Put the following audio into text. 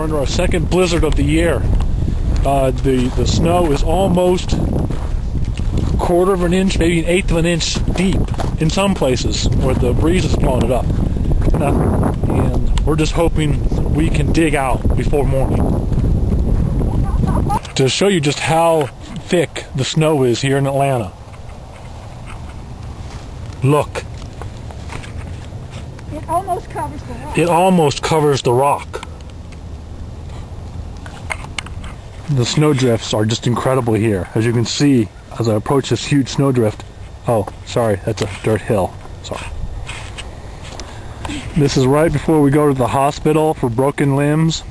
under our second blizzard of the year. The snow is almost a quarter of an inch, maybe an eighth of an inch deep in some places where the breeze is blowing it up. And we're just hoping we can dig out before morning. To show you just how thick the snow is here in Atlanta. Look. It almost covers the rock. It almost covers the rock. The snowdrifts are just incredible here. As you can see, as I approach this huge snowdrift. Oh, sorry, that's a dirt hill. Sorry. This is right before we go to the hospital for broken limbs.